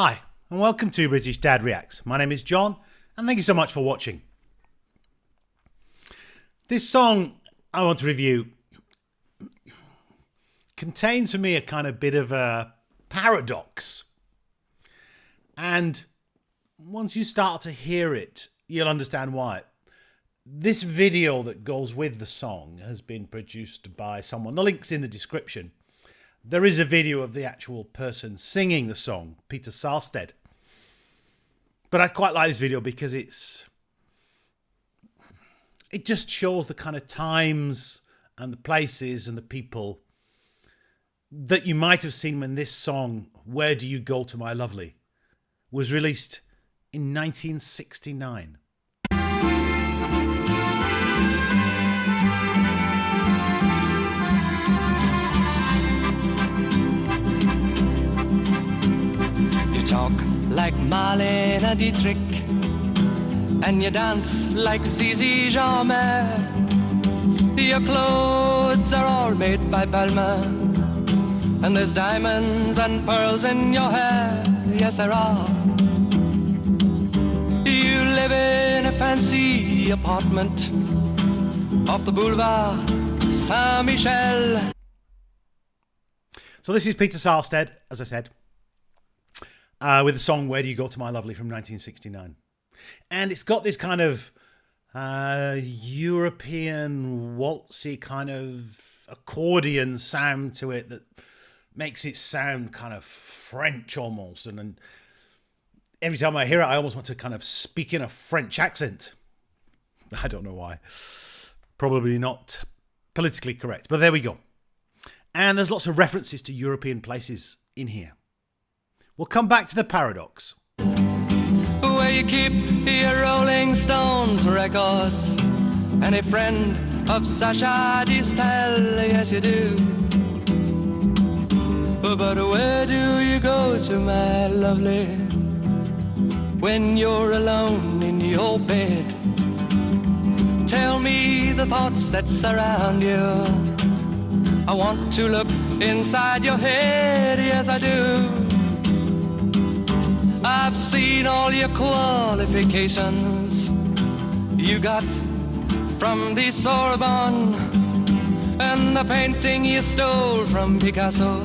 Hi, and welcome to British Dad Reacts. My name is John, and thank you so much for watching. This song I want to review contains for me a kind of bit of a paradox. And once you start to hear it, you'll understand why. This video that goes with the song has been produced by someone. The link's in the description. There is a video of the actual person singing the song, Peter Sarstedt. But I quite like this video because it just shows the kind of times and the places and the people that you might have seen when this song, Where Do You Go To My Lovely, was released in 1969. Talk like Marlene Dietrich, and you dance like Zizi Jeanmaire. Your clothes are all made by Balmain, and there's diamonds and pearls in your hair. Yes, there are. You live in a fancy apartment off the Boulevard Saint-Michel. So this is Peter Sarstedt, as I said, with the song Where Do You Go To My Lovely from 1969. And it's got this kind of European waltzy kind of accordion sound to it that makes it sound kind of French almost. And every time I hear it, I almost want to kind of speak in a French accent. I don't know why. Probably not politically correct, but there we go. And there's lots of references to European places in here. We'll come back to the paradox. Where you keep your Rolling Stones records, and a friend of Sacha Distel, yes you do. But where do you go to, my lovely, when you're alone in your bed? Tell me the thoughts that surround you. I want to look inside your head, yes I do. I've seen all your qualifications you got from the Sorbonne, and the painting you stole from Picasso.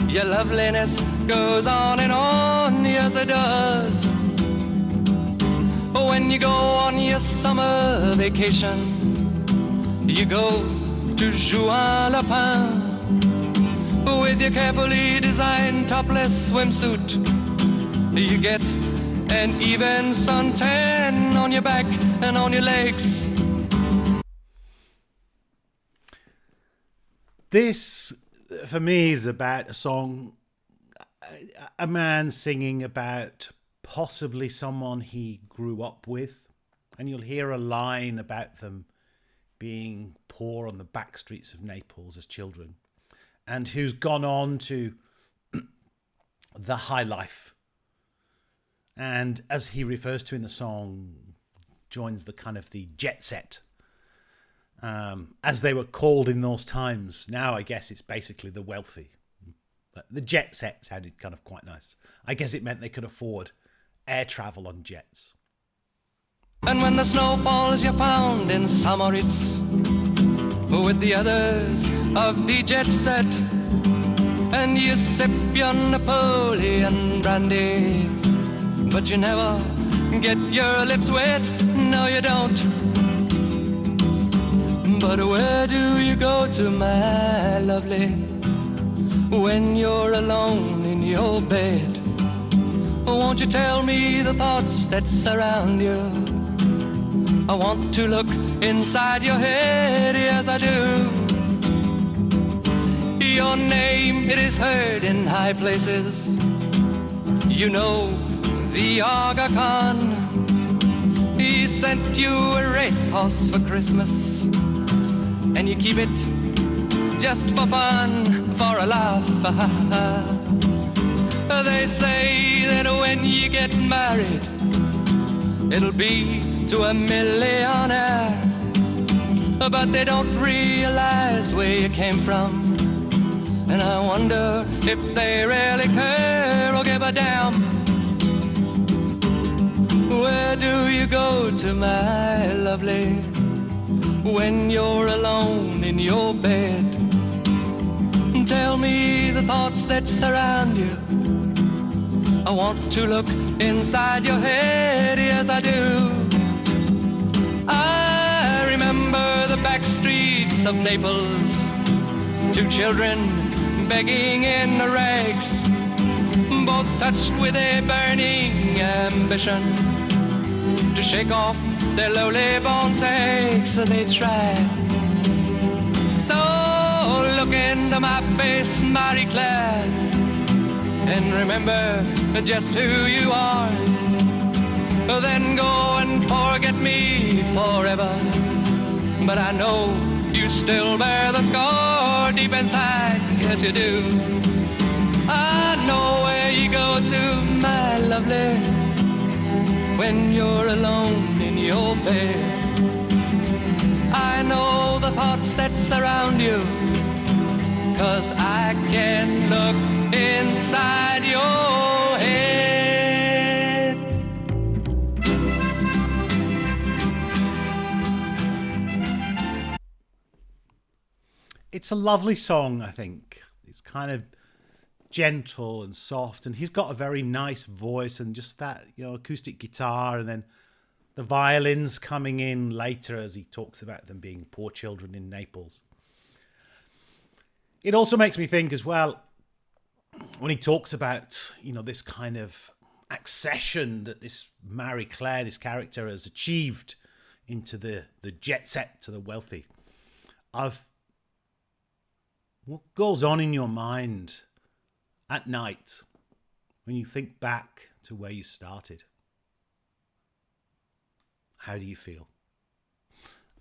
Your loveliness goes on and on, yes it does. When you go on your summer vacation, you go to Juan-le-Pin with your carefully designed topless swimsuit. You get an even suntan on your back and on your legs. This, for me, is about a song, a man singing about possibly someone he grew up with. And you'll hear a line about them being poor on the back streets of Naples as children, and who's gone on to the high life. And as he refers to in the song, joins the kind of the jet set, as they were called in those times. Now I guess it's basically the wealthy. The jet set sounded kind of quite nice. I guess it meant they could afford air travel on jets. And when the snow falls, you're found in Samoritz with the others of the jet set, and you sip your Napoleon brandy, but you never get your lips wet, no you don't. But where do you go to, my lovely, when you're alone in your bed? Won't you tell me the thoughts that surround you? I want to look inside your head, yes I do. Your name, it is heard in high places. You know the Aga Khan, he sent you a racehorse for Christmas, and you keep it just for fun, for a laugh. They say that when you get married, it'll be to a millionaire, but they don't realize where you came from, and I wonder if they really care or give river dam. Where do you go to, my lovely, when you're alone in your bed? Tell me the thoughts that surround you. I want to look inside your head, yes I do. I remember the back streets of Naples, two children begging in the rags, both touched with a burning ambition to shake off their lowly born takes. So they try. So look into my face, Marie Claire, and remember just who you are. Then go and forget me forever. But I know you still bear the scar deep inside, yes you do. I know where you go to, my lovely, when you're alone in your bed. I know the thoughts that surround you, 'cause I can look inside your head. It's a lovely song, I think. It's kind of gentle and soft, and he's got a very nice voice, and just that, acoustic guitar, and then the violins coming in later as he talks about them being poor children in Naples. It also makes me think as well, when he talks about, this kind of accession that this Marie Claire, this character, has achieved into the jet set, to the wealthy, of what goes on in your mind at night when you think back to where you started. How do you feel?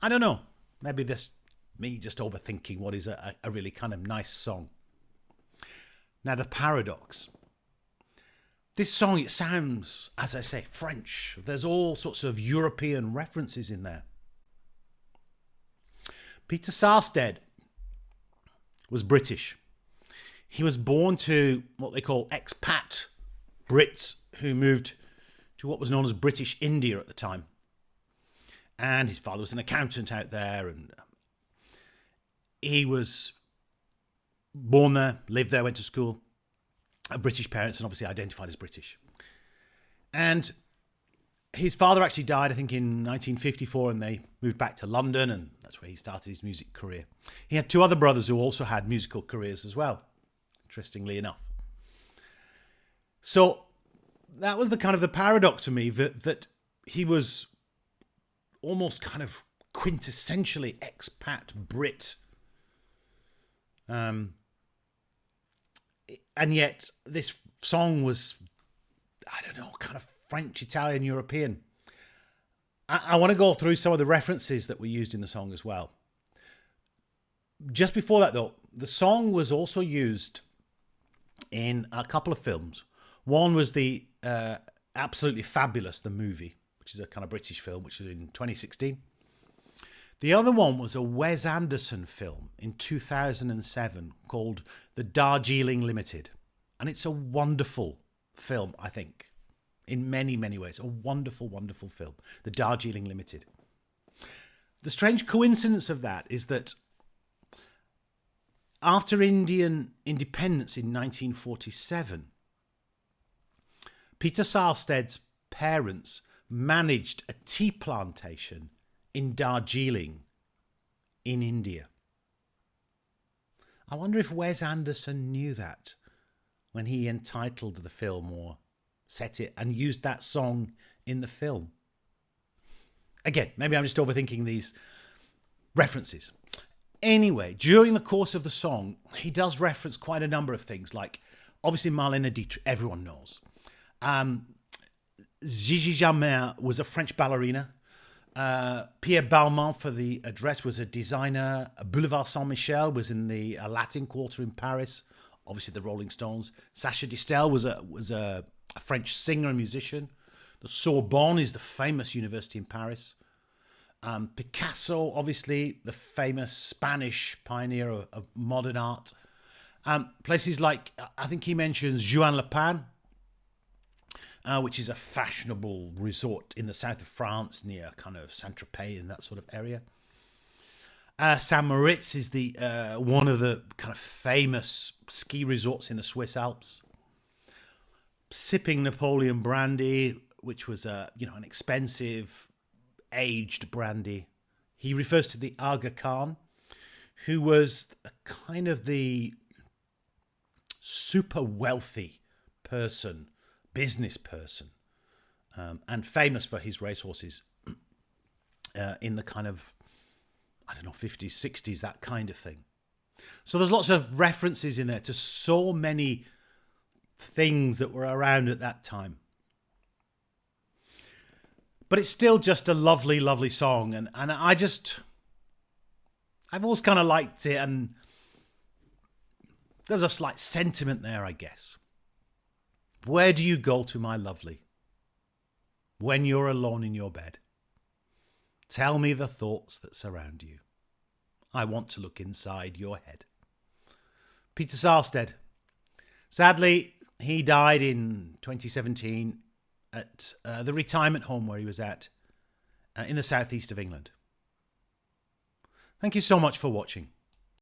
I don't know. Maybe this me just overthinking what is a really kind of nice song. Now, the paradox. This song, it sounds, as I say, French. There's all sorts of European references in there. Peter Sarstedt was British. He was born to what they call expat Brits who moved to what was known as British India at the time. And his father was an accountant out there, and he was born there, lived there, went to school, had British parents, and obviously identified as British. And his father actually died, I think, in 1954, and they moved back to London, and that's where he started his music career. He had two other brothers who also had musical careers as well, interestingly enough. So that was the kind of the paradox for me, that he was almost kind of quintessentially expat Brit. And yet this song was, I don't know, kind of French, Italian, European. I want to go through some of the references that were used in the song as well. Just before that, though, the song was also used in a couple of films. One was the absolutely fabulous The Movie, which is a kind of British film, which was in 2016. The other one was a Wes Anderson film in 2007 called The Darjeeling Limited. And it's a wonderful film, I think, in many, many ways. A wonderful, wonderful film, The Darjeeling Limited. The strange coincidence of that is that after Indian independence in 1947, Peter Sarstedt's parents managed a tea plantation in Darjeeling in India. I wonder if Wes Anderson knew that when he entitled the film or set it and used that song in the film. Again, maybe I'm just overthinking these references. Anyway, during the course of the song, he does reference quite a number of things, like obviously Marlene Dietrich, everyone knows. Gigi Jamer was a French ballerina. Pierre Balmain for the dress was a designer. Boulevard Saint-Michel was in the Latin Quarter in Paris. Obviously the Rolling Stones. Sacha Distel was a French singer and musician. The Sorbonne is the famous university in Paris. Picasso, obviously the famous Spanish pioneer of modern art. Places like, I think he mentions Juan Lepin, which is a fashionable resort in the south of France near kind of Saint-Tropez and that sort of area. St. Moritz is the one of the kind of famous ski resorts in the Swiss Alps. Sipping Napoleon brandy, which was an expensive, aged brandy. He refers to the Aga Khan, who was kind of the super wealthy person, business person, and famous for his racehorses in the kind of, 50s, 60s, that kind of thing. So there's lots of references in there to so many things that were around at that time. But it's still just a lovely, lovely song. And I've always kind of liked it. And there's a slight sentiment there, I guess. Where do you go to, my lovely, when you're alone in your bed? Tell me the thoughts that surround you. I want to look inside your head. Peter Sarstedt. Sadly, he died in 2017 at the retirement home where he was at in the southeast of England. Thank you so much for watching.